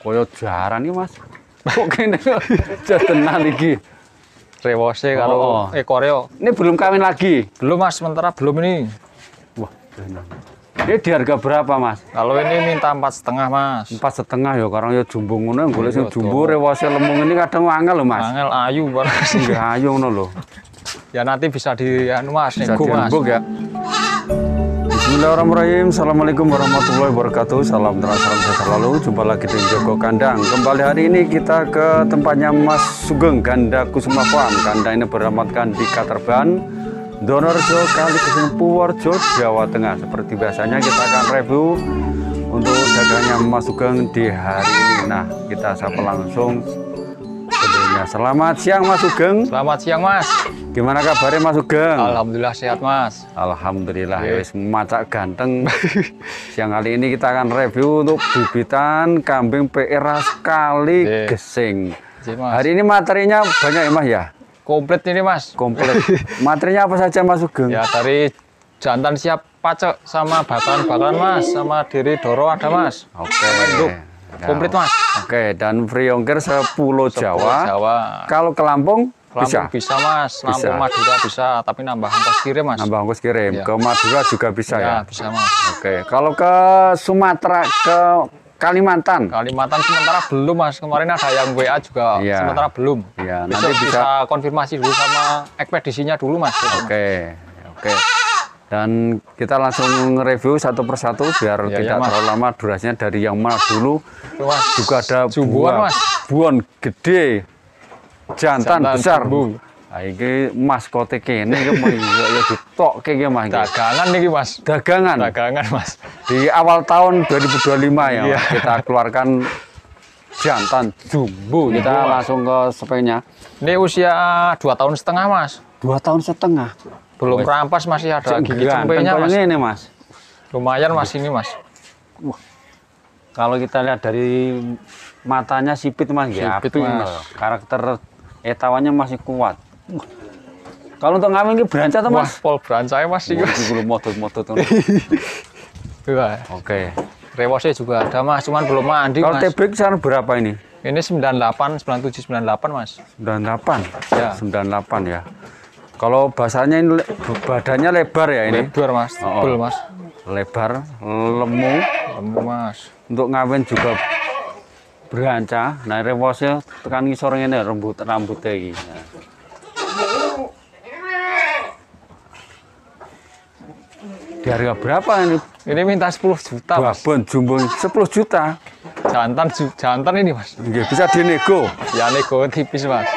Koyo jaran iki, Mas. Kok kene tenan iki. Rewose karo ekore. Ini belum kawin lagi? Belum, Mas, sementara belum ini. Wah, tenan. Ini di harga berapa, Mas? Kalau ini minta 4,5, Mas. 4,5 ya, karena ya jumbo ngono, golek sing jumbo rewose lembung ini kadang angel lho, Mas. Angel ayu banget. Nggih ayu ngono lho. Ya nanti bisa di anu, Mas, nego, Mas. Ya. Bismillahirrahmanirrahim. Assalamualaikum warahmatullahi wabarakatuh. Salam terang, salam sehat selalu. Jumpa lagi di Joko Kandang. Kembali hari ini kita ke tempatnya Mas Sugeng, Ganda Kusuma Farm. Kandang ini beralamatkan di Katerban, Donorjo, Kalikesing, Purworejo, Jawa Tengah. Seperti biasanya kita akan review untuk dagangnya Mas Sugeng di hari ini. Nah, kita sapa langsung pembelinya. Selamat siang Mas Sugeng. Selamat siang, Mas. Gimana kabarnya Mas Sugeng? Alhamdulillah sehat, Mas. Alhamdulillah, wis macak ganteng. Siang kali ini kita akan review untuk bibitan kambing PR Kalikesing. Hari ini materinya banyak ya, Mas ya? Komplit ini, Mas. Komplit. Materinya apa saja Mas Sugeng? Ya, dari jantan siap pacek sama bakalan Mas, sama diri doro ada, Mas. Oke. Komplit, Mas. Oke, dan free ongkir sepulau Jawa. Kalau ke Lampung bisa, Mas. Lampung, Madura bisa, tapi nambah ongkos kirim, Mas. Nambah ongkos kirim. Ya. Ke Madura juga bisa ya? Bisa, Mas. Oke, kalau ke Sumatera, ke Kalimantan? Kalimantan sementara belum, Mas. Kemarin ada yang WA juga, sementara belum. Iya, nanti bisa konfirmasi dulu sama ekspedisinya dulu, Mas. Oke. Dan kita langsung nge-review satu persatu biar tidak terlalu lama durasinya. Dari yang mana dulu, Mas. Juga ada buon, Mas. Buon gede. Jantan besar. Nah, ini maskote kene iki ya ditokke iki Mas. Dagangan niki, Mas. Dagangan, Mas. Di awal tahun 2025 ya, kita keluarkan jantan jumbo. Kita langsung ke speknya. Ini usia 2,5 tahun, Mas. 2,5 tahun. Belum rampas, masih ada gigi cempenya, Mas. Ini, Mas. Lumayan, Mas, ini, Mas. Wah. Kalau kita lihat dari matanya sipit, Mas, ya. Karakter etawannya masih kuat. Kalau untuk ngawin ini berancang, Mas? Pol berancang, Mas. Belum modot-modot. Oke. Rewosnya juga ada, Mas, cuman belum mandi, Mas. Kalau TB kisaran berapa ini? Ini 98, 97, 98, Mas. 98? Ya. 98 ya. Kalau bahasanya ini badannya lebar ya ini? Lebar, Mas. Tebel, Mas. Lebar, lemu. Lemu, Mas. Untuk ngawin juga berancang. Nah, rewosnya tekan ngisor ini rambutnya ini. Nah. Di harga berapa ini? Ini minta 10 juta, Mas. Babon jumbo 10 juta. Jantan ini, Mas. Bisa dinego. Ya nego tipis, Mas.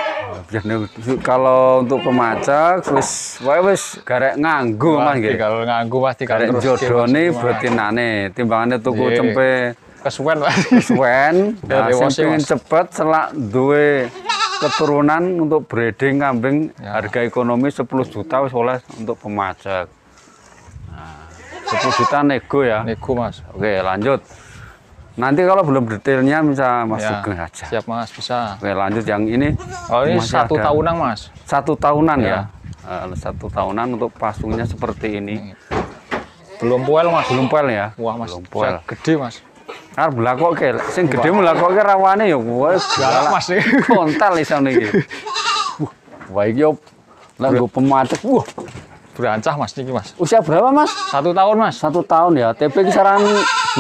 Kalau untuk pemacak wis garek nganggo, Mas nggih. Kalau nganggo pasti garek jodone betinane, timbangane tuku cempe kesuwen, Mas. Kesuwen. Sing pengen cepet selak duwe keturunan untuk breeding kambing harga ekonomi 10 juta wis oleh untuk pemacak. Nah, 10 juta nego ya. Nego, Mas. Oke, lanjut. Nanti kalau belum detailnya bisa Mas Sugeng aja. Siap, Mas, bisa. Oke, lanjut yang ini. Oh, ini 1 tahunan, Mas. 1 tahunan ya. 1 tahunan untuk pasungnya seperti ini. Belum poel, Mas. Belum poel ya. Wah, Mas. Belum poel. Gede, Mas. Arep mlakoke, sing gede mlakoke rawane ya kowe galak, Mas. Kontal isane iki. Wah, iki yo lha nggo pemacet. Wah, berancah, Mas, niki, Mas. Usia berapa, Mas? 1 tahun, Mas. 1 tahun ya. TP kisaran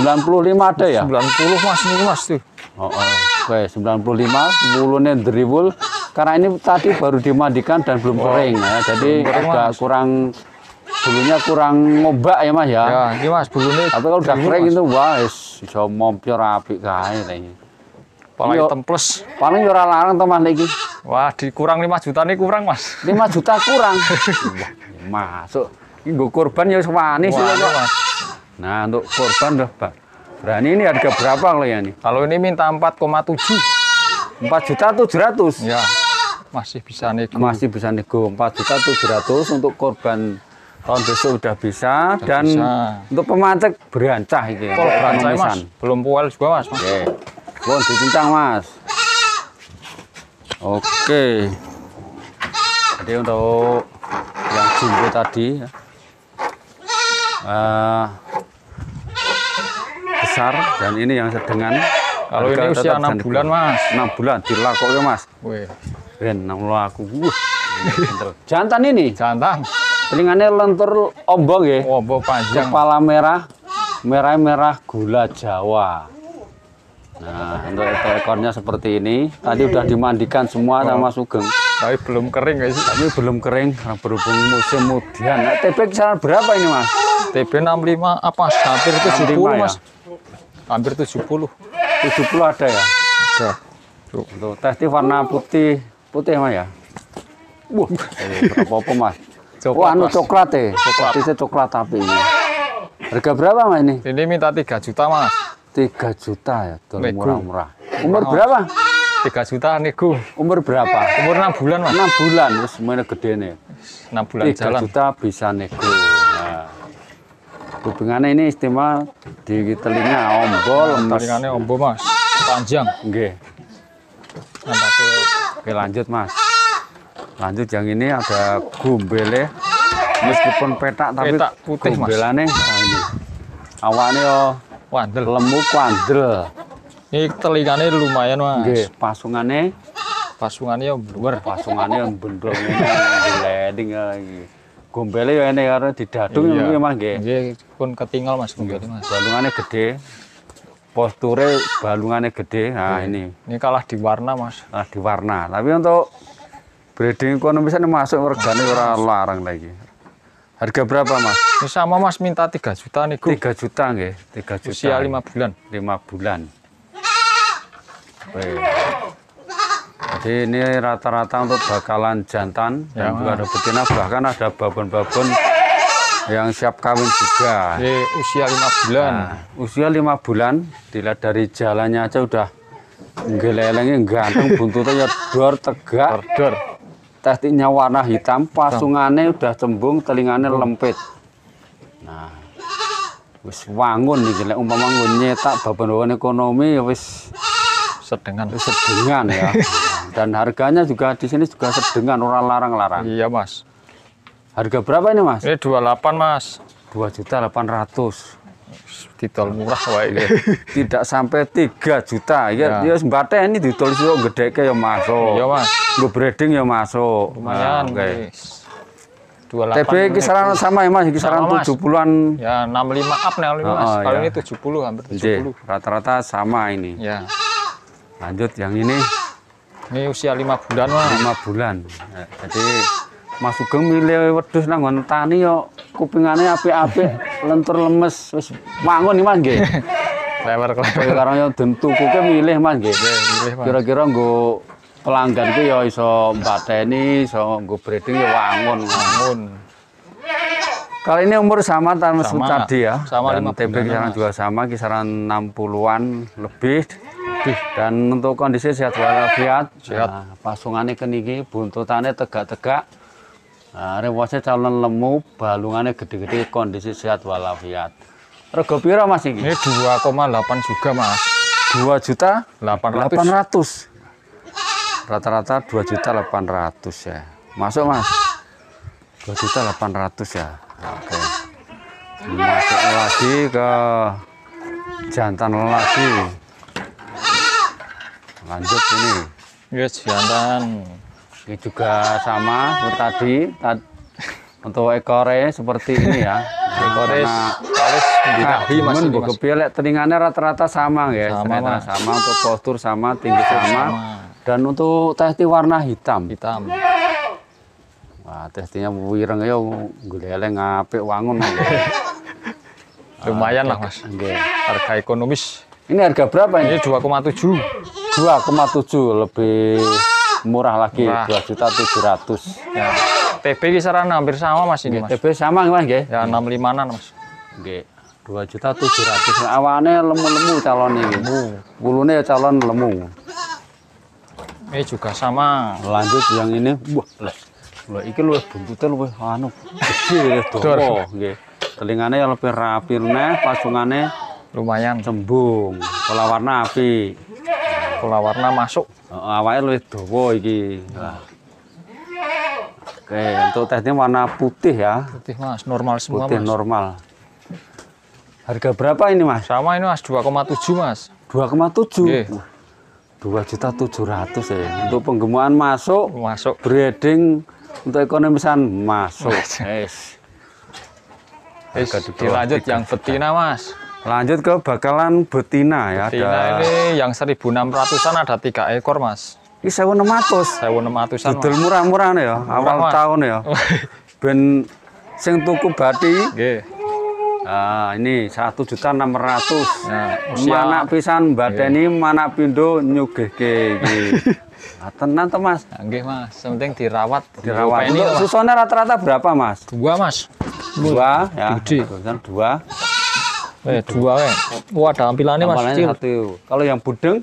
95 ada ya? 90, Mas, niki, Mas, tuh. Oke, 95, bulunya driwul. Karena ini tadi baru dimandikan dan belum kering ya. Jadi agak kurang bulunya kurang ngobak ya, Mas ya. Ya, ini, Mas, bulunya. Tapi kalau udah kering itu wah iso mompyor apik kae iki. Paling hitam plus. Paling yo ora larang to, Mas iki. Wah, dikurang 5 juta nih kurang, Mas. 5 juta kurang. Masuk. Ini gue korban ya wani sih, Mas. Nah, untuk korban udah berani. Ini harga berapa kalau ya ini? Kalau ini minta 4,7. 4.700.000. Ya, masih bisa nego. Masih bisa nego. 4.700.000 untuk korban tahun besok udah bisa. Dan untuk pemacek berancah ini. Kalau berancah, Mas. Belum pual juga, Mas. Oke. Belum dicincang, Mas. Oke. Jadi untuk yang jumbo tadi besar dan ini yang sedengan Kalau ini usia 6 bulan, Mas. 6 bulan dilakoke, Mas. Wih, Ben nang aku. Jantan ini. jantan. Telingane lentur ombong nggih. Ombong panjang. Kepala merah gula Jawa. Nah, untuk ekornya seperti ini. Tadi udah dimandikan semua sama Sugeng. Tapi belum kering guys. Tapi belum kering karena berhubung musim hujan. Nah, TB kisaran berapa ini, Mas? TB 65 apa? Hampir 70, 65 ya? Mas. Hampir 70. 70 ada ya? Ada. Untuk teh warna putih Mas ya. Wah, berapa Mas? Coklat, Anu Mas. coklat ya. Coklat. Coklat tapi ini. Harga berapa Mas ini? Ini minta 3 juta, Mas. 3 juta ya, tuh Nego. murah-murah. Umur berapa? 3 juta nego. Umur berapa? Umur 6 bulan, Mas. 6 bulan, terus semuanya gede nih. 6 bulan 3 jalan. juta bisa nego. Nah, hubungannya ini istimewa di telinga ombol, lemes. Taringannya ombo, Mas. Panjang. Nggih. Mantap. Oke lanjut Mas. Lanjut yang ini ada gombele. Meskipun petak tapi Petak putih, Mas. gombelane nah ini. Awane yo Wandel. lemu kuandel. Ini telinganya lumayan, Mas. Nggih, pasungane Pasungannya bluwer. yang bendol ngene glending iki. Gombele yo ene karo didadung Iya. Mas nggih. Nggih, pun ketinggal, Mas. Gombelnya, Mas. Balungane gede. Posture balungane gede. Nah, ini. Ini kalah di warna, Mas. Nah, di warna. Tapi untuk breeding ekonomis ini masuk regane ora larang lagi. Harga berapa, Mas? Ini sama, Mas, minta 3 juta nego. 3 juta nggih, 3 juta. Usia 5 bulan. 5 bulan. Oke. Jadi ini rata-rata untuk bakalan jantan dan Ya, juga ada betina, bahkan ada babon-babon yang siap kawin juga. Ini usia 5 bulan. Nah, usia 5 bulan, dilihat dari jalannya aja udah ngelelengnya ganteng, buntutnya ya dor tegak. Order. Testiknya warna hitam, pasungannya udah cembung, telinganya lempit. Nah, wis wangun nih, lek umpama nggo nyetak babon ekonomi ya wis Sedengan. sedengan ya. Dan harganya juga di sini juga sedengan, orang larang-larang. Iya, Mas. Harga berapa ini, Mas? Ini 28, Mas. 2.800.000. Didol murah wae iki. Tidak sampai 3 juta. Ya, ya sembate ini ditulis yo gedeke ya masuk. Iya, Mas. Nggo breeding ya masuk. Lumayan, Nah, oke. guys. 28. TB kisaran sama ya, Mas, kisaran Sama, Mas. 70-an. Ya 65 up nih, 65, Mas. Oh, Kalau iya. ini 70, hampir Nggih, 70. rata-rata sama ini. Ya. Lanjut yang ini Ini usia 5 bulan, Mas. 5 bulan. Nah, jadi Mas Sugeng milih wedhus nang nggon tani yo kupingane apik-apik, lentur lemes, wis wangun iki Mas nggih. Lewer Kaya karo yo den tukuke milih Mas nggih. milih, Mas. Kira-kira nggo pelanggan ki yo iso mbateni, iso nggo breeding yo wangun. Bangun. Kali ini umur sama Mas Sama. tadi ya. Sama Dan 5 TB bulan, kisaran Mas. juga sama, kisaran 60-an lebih. Dan untuk kondisi sehat walafiat, Sehat. nah, pasungannya keniki, buntutannya tegak-tegak, nah, rewasnya calon lemu, balungannya gede-gede, kondisi sehat walafiat. Rego piro Mas ini? Ini 2,8 juga, Mas. 2 juta 800. 800. Rata-rata 2 juta 800 ya. Masuk Mas. 2 juta 800 ya. Oke. Masuk lagi ke jantan lagi. Lanjut ini. Yes, jantan. Ini juga sama seperti tadi. Untuk ekornya seperti ini ya. Ekores kalis birahi, Mas. Ini, Mas. Bokepilek telinganya rata-rata sama ya. Sama, Ternyata Mas. sama, untuk postur sama, tinggi sama. Sama. Dan untuk testi warna hitam. Hitam. Wah, testinya wireng ya goleleng apik wangun. Lumayan lah, Mas. Nggih. Harga ekonomis. Ini harga berapa ini? Ini 2,7. 2,7, lebih murah lagi, Murah. 2.700.000. Ya. TB kisaran hampir sama, Mas, ini, Mas. TB sama Mas nggih? Ya 65-an, Mas. Nggih. 2.700.000. Awane lemu-lemu calon iki. Bulune ya calon lemu. Ini juga sama. Lanjut yang ini, wah, lho iki luwih buntute luwih anu gede dawa nggih. Telingane yang lebih rapi neh, pasungane Lumayan. cembung, pola warna api. Pola warna masuk. Awake luwih dawa iki. Nah. Oke, untuk tesnya warna putih ya. Putih, Mas. Normal semua, Putih Mas. normal. Harga berapa ini, Mas? Sama ini, Mas. 2,7, Mas. 2,7. 2,7. Nggih. 2.700.000 ya. Untuk penggemukan masuk, Masuk. breeding untuk ekonomisan masuk. Yes. Wis, dilanjut yang betina, Mas. Lanjut ke bakalan betina ya. Betina ini yang 1.600-an ada 3 ekor, Mas. Ini 1.600. 1.600-an. Dodol murah-murah nih ya, awal Mas. tahun ya. Ben sing tuku bathi. Nggih. Nah, ini 1.600.000. Nah, usia Mana pisan badeni, mana pindo nyugihke iki. Nah, tenan to, Mas. Nah, nggih, Mas. Penting dirawat. Dirawat. Ini, Untuk susunya rata-rata berapa, Mas? 2, Mas. 2 ya. Gede. Susunan 2. 2 ya. Wah, tampilannya Mas. Tampilannya 1. Kalau yang budeng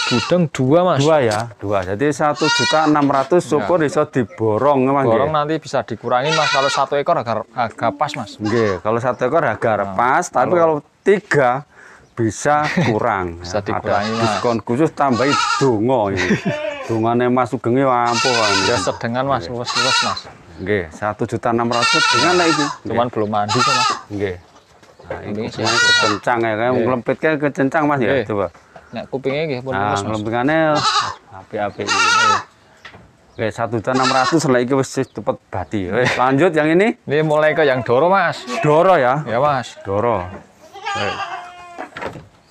Budeng 2, Mas. 2 ya, 2. Jadi 1.600.000 syukur bisa diborong, Mas. Borong nggih. nanti bisa dikurangin, Mas. Kalau 1 ekor harga pas, Mas. Nggih, kalau 1 ekor harga pas, tapi kalau 3 bisa kurang. Bisa Ya, dikurangi, ada Mas. diskon khusus tambahi dongo ini. Dongane Mas Sugeng ampuh. Ya sedengan, Mas. Luwes-luwes, Mas. Nggih, 1.600.000 dengan lah iki. Cuman belum mandi kok, Mas. Nggih. Nah, ini Ini kupingnya kencang ya, kayak ngelempitnya kencang, Mas ya. Nggih. Coba. Nek kupingnya nggih pun Nah, luwes, Mas. ngelempingannya api-api. Oke, 1.600.000 lah iki wis cepet bati. Lanjut yang ini Ini mulai ke yang Doro, Mas. Doro ya. Ya, Mas. Doro.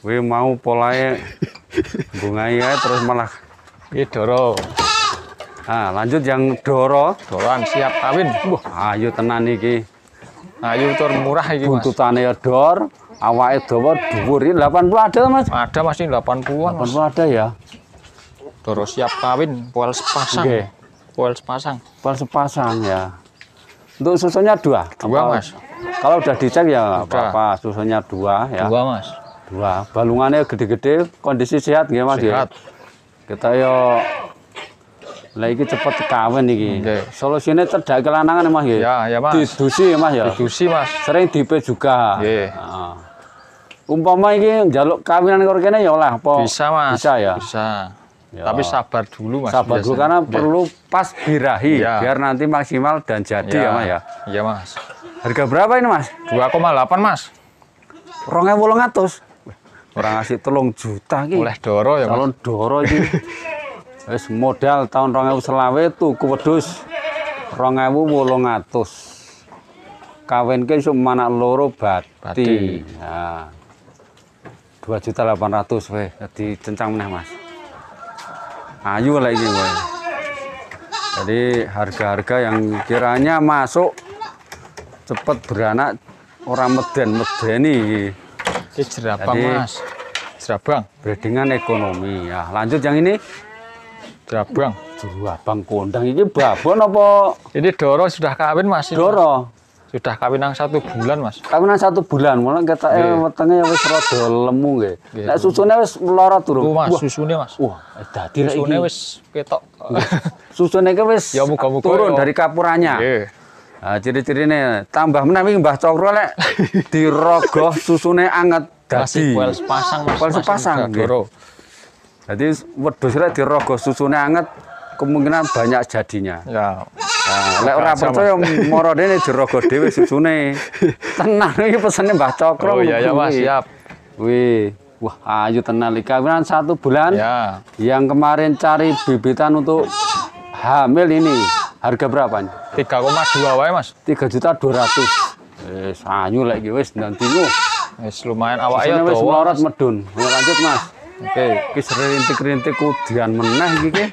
Wih mau polanya bungai ya terus malah. Ini Doro. Nah, lanjut yang Doro. Doroan siap kawin. Wah, ayo tenan iki. Ayu tur murah iki, Mas. Buntutane ya dor, awake dawa dhuwur. Ini 80 ada, Mas. Ada, Mas, ini 80-an, Mas. 80 ada ya. Doro siap kawin, poel sepasang. Nggih. Poel sepasang. Pas sepasang ya. Untuk susunya 2. 2, Mas. Kalau udah dicek ya nggak Udah. apa-apa, susunya 2 ya. 2, Mas. 2. Balungannya gede-gede, kondisi sehat nggih, Mas ya. Sehat. Kita yo lah iki cepet kawin iki. Nggih. Solusine cedhak kelanangan ya, Mas nggih. Ya, Mas. Didusi ya, Mas ya. Didusi, Mas. Sering dipe juga. Nggih. Heeh. Umpama iki njaluk kawinan karo kene ya oleh apa? Bisa, Mas. Bisa ya. Bisa. Ya. Tapi sabar dulu, Mas. Sabar dulu biasanya. karena Nggih. perlu pas birahi Ya. biar nanti maksimal dan jadi ya, Mas ya. Iya, Mas. Harga berapa ini, Mas? 2,8, Mas. 2.800. Orang ngasih 3 juta iki. Oleh Doro ya, Mas. Calon Doro iki. Wis modal tahun 2020 tuku wedhus 2.800. Kawinke iso manak loro Bati. bati. Nah. 2.800.000 weh dadi cencang meneh, Mas. Ayu lah iki kowe. Jadi harga-harga yang kiranya masuk cepet beranak orang medeni iki. Ini jerabang, Jadi- Mas. Jerabang. Breedingan ekonomi. Ya, lanjut yang ini Jerabang. Jerabang kondang ini babon apa Ini Doro sudah kawin, Mas. Ini, Mas. Doro? Sudah kawin yang 1 bulan, Mas. Kawinan 1 bulan, mulai kita Nggih. wetenge wis rada lemu nggih. Nggih, Nek susune wis melorot Tuh, durung. Mas, Wah, susunya, Mas. dadi rek Susune iki. wis ketok. Susune iki wis Ya, muga-muga turun ya. dari kapurannya. Nggih. Nah, ciri-cirine tambah meneh iki Mbah Cokro lek dirogoh susune anget Masih dadi. poel sepasang, Mas. Poel Masih sepasang, udah nggih. Doro. Jadi wedhus rek dirogoh susune anget kemungkinan banyak jadinya. Ya. Nah, lek ora Sama. percaya moro dene dirogo dhewe susune. Tenan iki pesene Mbah Cokro. Oh iya ya, Mas, Wih. siap. Wih, wah ayu tenan iki kawinan 1 bulan. Ya. Yang kemarin cari bibitan untuk hamil ini harga berapa nih? 3,2 wae, Mas. 3.200.000. Wis ayu lek iki wis ndantinu. Wis lumayan awake ya Susune wis dawa. melorot medun. Ayo lanjut, Mas. Oke. Iki serintik-rintik kudian meneh iki ki.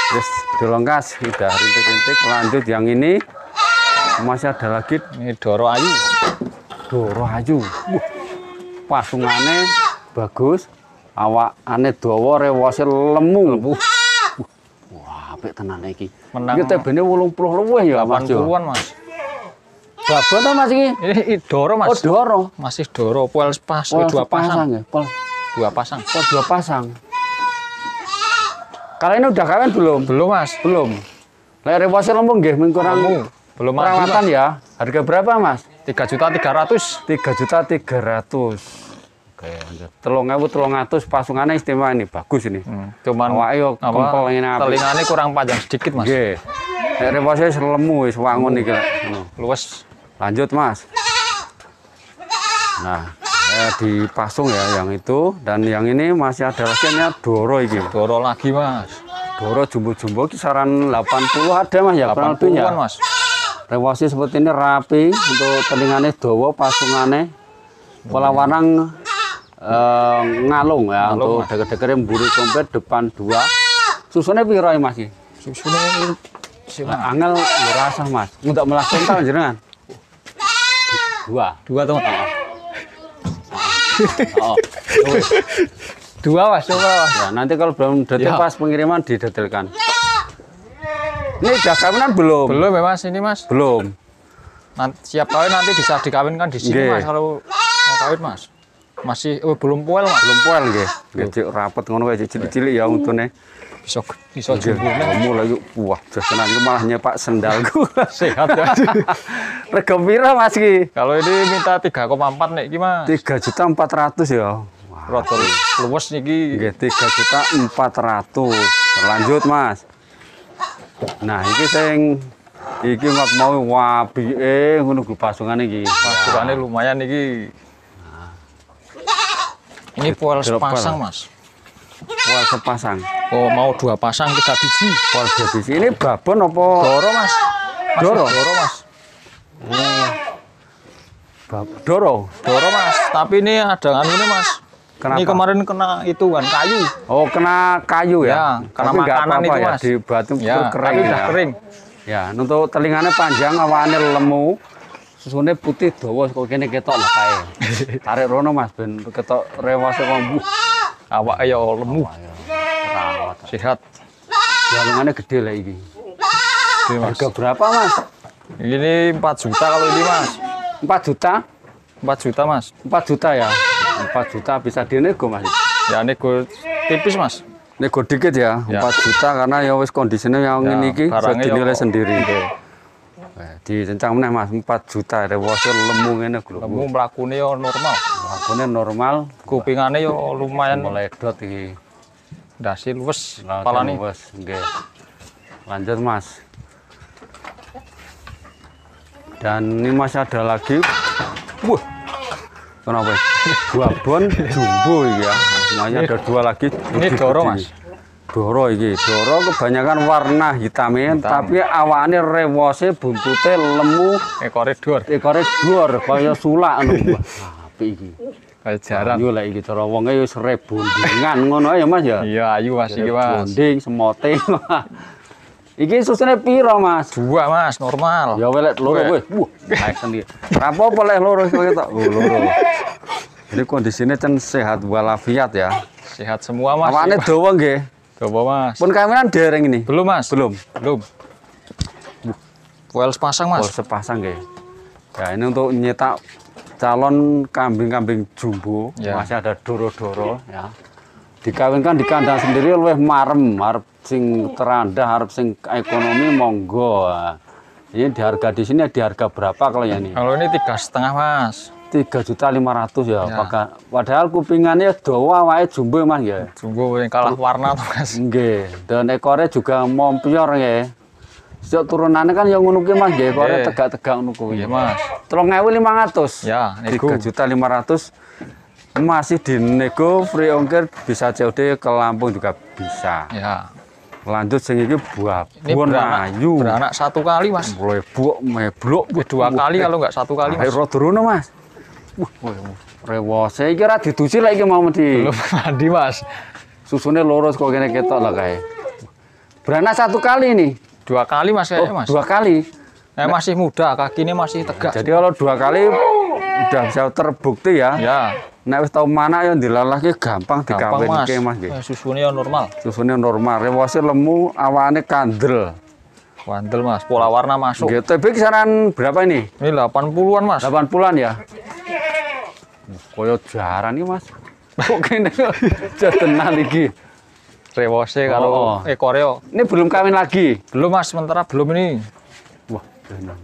Wis dilongkas, udah rintik-rintik. Lanjut yang ini masih ada lagi Ini Doro ayu. Doro ayu. Pasungane bagus. Awakane dawa, rewose lemu. Wah, apik tenan iki. Menang. Iki tebene 80 luwih ya, Mas. yo. 80-an, Mas. Babon to, Mas iki? Ini Doro, Oh, Mas. Doro. Masih Doro, poel sepasang, Pol 2 pasang. ya. Pol 2 pasang. 2 pasang. Kalau ini udah kawin belum? Belum, Mas. Belum. Lek rewose lemu nggih mung kurang Kamu belum mandi, perawatan Mas. ya. Harga berapa, Mas? 3.300.000. 3.300.000. Oke, 3.300 pasungannya istimewa ini, bagus ini. Cuman Awake yo kempel ngene apik. telingane kurang panjang sedikit, Mas. Nggih. Nek rewose wis lemu wis wangun iki lek ngono. Luwes. Lanjut, Mas. Nah, dipasung ya yang itu, dan yang ini masih ada lagi doro ini. Doro lagi mas. Doro jumbo-jumbo kisaran 80 ada mas ya, 80-an mas. Rewasnya seperti ini rapi, untuk telingane dawa, pasungannya pola warnang ngalung ya, Ngalung, untuk deker-deker mburi komplit depan 2. Susunya piro mas? Susunya angel ngerasa mas, untuk melakukan tal jenengan. 2 teman. Oh. 2 mas, coba mas. Ya, nanti kalau belum detail Ya. pas pengiriman didetailkan. Ini udah kawinan belum? Belum ya mas, ini mas. Belum. Siap kawin nanti bisa dikawinkan di sini Nggih. mas kalau mau kawin mas. Masih belum puel mas. Belum poel nggih. Nggih cik rapet ngono kae cilik-cilik ya untune. Bisa jumbonya. Kamu lagi wah, jasanan iki malah nyepak sendalku. Sehat ya. Rega pira Mas iki? Kalau ini minta 3,4 nih gimana? 3.400.000 ya. Rotor luwes niki. Nggih 3.400.000. Lanjut Mas. Nah, iki sing iki mak mau wabike ngono ku pasungane iki. Pasukannya lumayan niki. Ini poel sepasang mas. Poel sepasang. Oh mau 2 pasang 3 biji. Poel biji. Ini babon apa? Doro mas. Doro? Doro mas. Doro. Doro mas. Tapi ini ada anu ini mas. Kenapa? Ini kemarin kena itu kan kayu. Oh, kena kayu ya? Ya, kena Tapi nggak makanan apa-apa itu ya, mas. di batu Ya, kering tapi udah ya. kering. Ya, untuk telingane panjang, awane lemu, susune putih dawa kok kene ketok lah kae. Tarik rono Mas ben ketok rewase kok mbuh. Awak ya lemu. Rawat. Sehat. Jalungane gede lah iki. Oke, mas. Harga berapa Mas? Ini 4 juta kalau ini mas. 4 juta? 4 juta mas. 4 juta ya. 4 juta bisa dinego Mas. Ya nego tipis mas. Nego dikit ya, Ya. 4 juta karena ya wis kondisinya yang Ya, ini iki bisa barangnya dinilai ya- sendiri. Oke. Dicencang meneh Mas, 4 juta rewase lemu ngene lho. Lemu mlakune yo normal. Lakune normal, Kupingane yo lumayan mulai dot iki. dasi luwes Langsung kepalane. wes, nggih. Lanjut Mas. Dan ini masih ada lagi. Wah. Kenapa? Babon jumbo iki ya. Semuanya ada 2 lagi. Ini doro mas. Doro iki. Doro kebanyakan warna hitamnya, tapi awane rewose buntute lemu, Ekore dor. ekore dor kaya sulak ngono. Wah, apik iki. Kayak jaran. Yo lek iki cara wonge wis rebondingan ngono ya Mas ya. Iya ayu mas iki mas. Bonding semote. Iki susune piro Mas? 2 mas normal. Ya welek loro kowe. Wah, sendiri. Rapopo lek loro kowe ketok. Oh, loro. Ini kondisinya kan sehat walafiat ya. Sehat semua mas. Awane dawa nggih. Coba mas. Pun kawinan dereng ini. Belum mas. Belum. Belum. Poel sepasang Oh, mas. sepasang nggih. Ya, ini untuk nyetak calon kambing-kambing jumbo, Ya. masih ada doro-doro ya. Dikawinkan di kandang sendiri luwih marem, arep sing terendah, arep sing ekonomi monggo. Ini di harga di sini di harga berapa kalau yang ini? Kalau ini 3,5 mas. 3.500.000 ya. Ya. Padahal kupingannya dawa wae jumbo Mas ya. Sungguh yang kalah warna tuh mas. Nggih, dan ekornya juga mompior ya. Sejak turunannya kan yang ngono ki Mas nggih, ekornya Nggih. tegak-tegak ngono kuwi. Iya mas. 3.500. Ya nego. 3.500.000 masih dinego free ongkir, bisa COD ke Lampung juga bisa. Ya. Lanjut sing iki Ini babon beranak, ayu. beranak 1 kali mas. Lebok meblok 2 kali kalau nggak 1 kali mas. Ayo turun Mas. Wah, rewose iki ora diduci lek iki mau mesti. Belum mandi mas. Susune lurus kok kene ketok lah kae. Beranak 1 kali ini. 2 kali mas kayaknya mas. 2 kali. Masih muda, kakinya masih tegak. Jadi kalau 2 kali udah bisa terbukti ya. Ya. Nek wis tau mana ya dilalahke gampang Gampang mas. dikawinke Mas nggih. Susunya normal. Susune normal, rewose lemu, awane kandel. Wandel mas. Pola warna masuk. Nggih, TB kisaran berapa ini? Ini 80-an mas. 80-an ya. Koyo jaran iki Mas. Kok kene jadenan iki. Rewose Oh. kalau ekoreo. Ini belum kawin lagi. Belum mas, sementara belum ini. Wah, benar.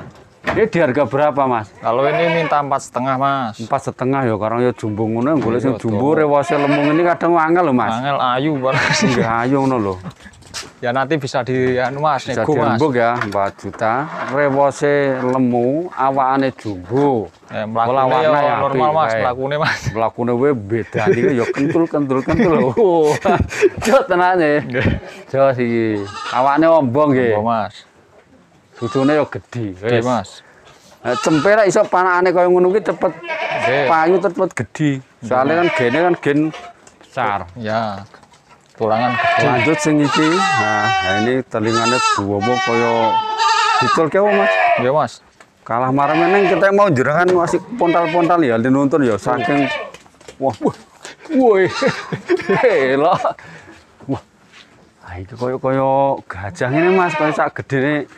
Ini di harga berapa Mas? Kalau ini minta 4,5 mas. 4,5 ya, karena ya jumbo ngono, golek sing Iya, jumbo rewose lemung ini kadang angel lho Mas. Angel ayu banget. Nggih ayu ngono lho. Ya nanti bisa di anu Mas, Bisa nego Mas. dirembuk ya 4 juta. Rewose lemu, awakane jumbo. Pola warna ya normal apik Mas, kae. mlakune Mas. Mlakune wae beda iki ya kentul. Oh. Cok tenane. Jos iki. Awakane ombong nggih. Oh Mas. Susune ya gedhi. Oke Mas. Cempe lek iso panakane kaya ngono ki cepet Oke. payu cepet gedhi. Soalnya kan gene kan gen besar. Ya. Tulangan gede. Lanjut sing iki. Nah, ini telingane duwomo kaya ditulke Mas. Ya Mas. Kalah marah meneng kita mau jerangan masih pontal-pontal ya dinuntun ya saking wah. Woi. Lho. Wah. Ah iki kaya gajah ini Mas, kaya sak gedene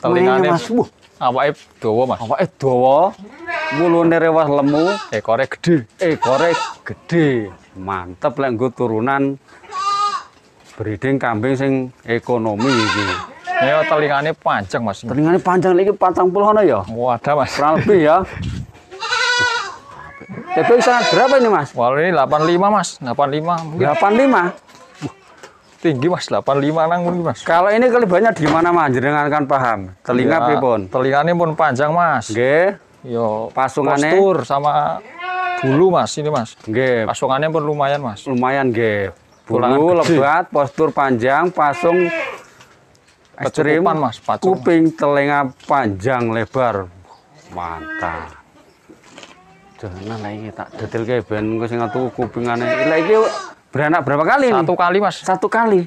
Telingane Mas. Wah, awake dawa Mas. awake dawa. Mulune rewah lemu, Ekore gede. ekore gede. Mantep lek nggo turunan breeding kambing sing ekonomi iki. Ya telingane panjang Mas. Telingane panjang iki 40 ana ya. Wadah Mas. Kurang lebih ya. TP sangat berapa ini Mas? Wal ini 85 Mas. 85 mungkin 85. tinggi Mas. 85 nang mungkin Mas. Kalau ini kelebihannya di mana Mas? Jenengan kan paham. Telinga Ya, pripun? telingane pun panjang Mas. Nggih. Yo Pasungane? postur sama bulu Mas ini Mas. Nggih. Pasungannya pun lumayan Mas. Lumayan nggih. Tulangan Bulu gede. lebat, postur panjang, pasung ekstrim, Kecukupan, Mas, pacung. kuping telinga panjang lebar. Mantap. Jangan lah ini tak detailke ben engko sing atu kupingane. Lah iki beranak berapa kali nih? Satu kali Mas. Satu kali.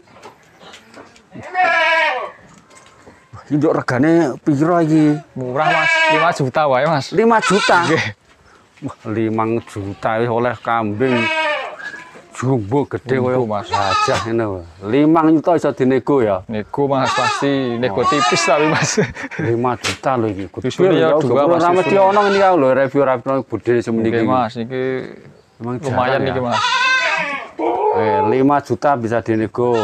Ini nduk regane piro iki? Murah Mas. 5 juta wae Mas. 5 juta. Nggih. Wah, 5 juta wis oleh kambing jumbo gede Jumbo, koyo Mas. gajah ngene. 5 juta iso dinego ya. Nego Mas pasti. Nego tipis tapi Mas. 5 juta lho iki. Susunya ya dua, Mas, Mas susunya. ono ngene lho review budhe semeniki. Oke Mas. Iki Emang lumayan jarang niki ya? Mas. 5 juta bisa dinego.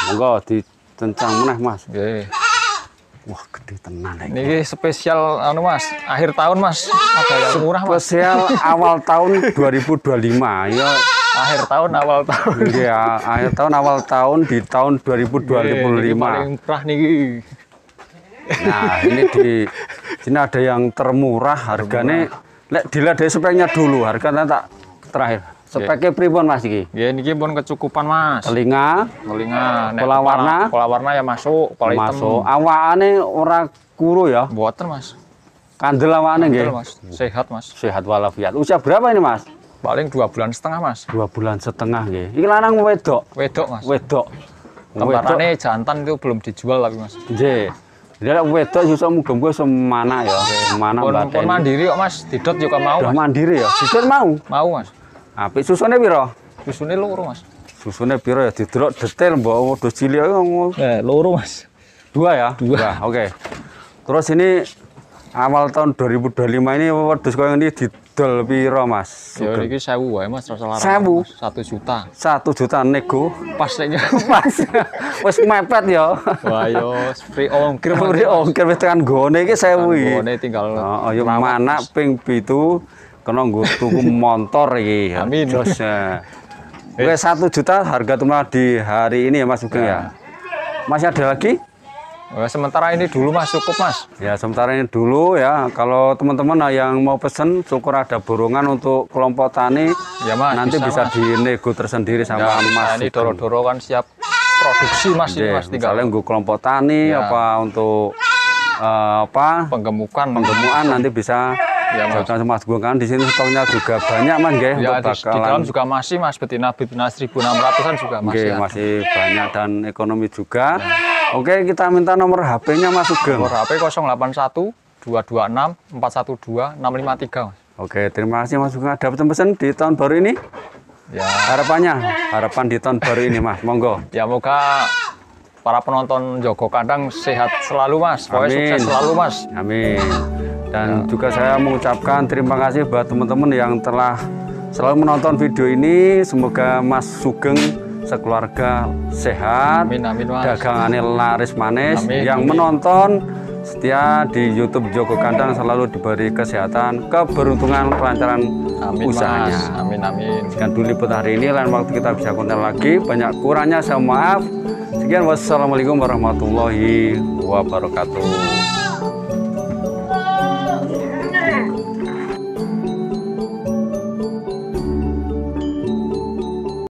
Monggo ditencang meneh Mas. Oke. Wah, gede tenan iki. Niki spesial anu Mas. Akhir tahun Mas. Ada yang murah Mas. Spesial awal tahun 2025 ya. Akhir tahun awal tahun. Iya, akhir tahun awal tahun di tahun Niki 2025. paling murah niki. Nah, ini di sini ada yang termurah harganya. Lek dilihat dari speknya dulu, harganya tak terakhir. Speknya pripun Mas iki? Ya niki pun kecukupan Mas. Telinga Telinga. Nek Pola warna? Pola warna ya masuk. Pola hitam. masuk, awakane ora kuru ya. Buatan Mas. Kandel awakane nggih. Betul Mas. Sehat Mas. Sehat walafiat. Usia berapa ini Mas? Paling 2 bulan setengah Mas. 2 bulan setengah nggih. Iki lanang wedok. Wedok Mas. Wedok. Kembarannya jantan itu belum dijual tapi Mas. Nggih. Dia wedok iso muga-muga semana ya. Semana Pun baten. mandiri kok Mas. Didot juga mau Udah Mas. mandiri ya. Didol mau. Mau Mas. Apik susune piro? Susune loro Mas. Susune piro ya didelok detail mbok wedhus cilik ngono. Loro Mas. 2 ya? 2. Oke. Terus ini awal tahun 2025 ini wedhus koyo ini didol piro Mas? Ya niki 1000 wae Mas rasa larang. 1000? Mas. 1 juta. 1 juta nego. Pas nek Mas. Wis mepet ya. wah yo free ongkir Mas. Kira ongkir wis tekan gone iki 1000 iki. Gone tinggal Heeh, ya mana ping 7 kena nggo tuku motor iki. Amin. Jos. Oke, 1 juta harga tunggal di hari ini ya Mas Sugeng ya. Masih ada lagi? Wah, sementara ini dulu Mas cukup Mas. Ya, sementara ini dulu ya. Kalau teman-teman yang mau pesen, syukur ada borongan untuk kelompok tani. Ya Mas. Nanti bisa Mas. dinego tersendiri sama Ya, Mas ini Sugeng. doro-doro kan siap produksi Mas ini Oke, Mas tinggal misalnya nggo kelompok tani Ya. apa untuk apa penggemukan. penggemukan nanti bisa Ya, Mas. jajan Mas Sugeng kan di sini stoknya juga banyak Mas nggih Ya, untuk di dalam juga masih Mas betina-betina 1600-an juga masih. Oke, ada. masih banyak dan ekonomi juga. Oke, kita minta nomor HP-nya Mas Sugeng. Nomor HP 081 226 412 653 Mas. Oke, terima kasih Mas Sugeng. Ada pesan di tahun baru ini? Ya, Harapan di tahun baru ini Mas, monggo. ya moga para penonton Joko Kandang sehat selalu Mas. Pokoknya Amin. sukses selalu Mas. Amin. Dan juga saya mengucapkan terima kasih buat teman-teman yang telah selalu menonton video ini. Semoga Mas Sugeng sekeluarga sehat, Amin amin Mas. dagangannya laris manis. Amin, Yang amin. menonton setia di YouTube Joko Kandang selalu diberi kesehatan, keberuntungan, kelancaran Amin usahanya. Mas. Amin amin. Sekian dulu liputan hari ini, lain waktu kita bisa kontak lagi. Banyak kurangnya saya maaf. Sekian, wassalamualaikum warahmatullahi wabarakatuh.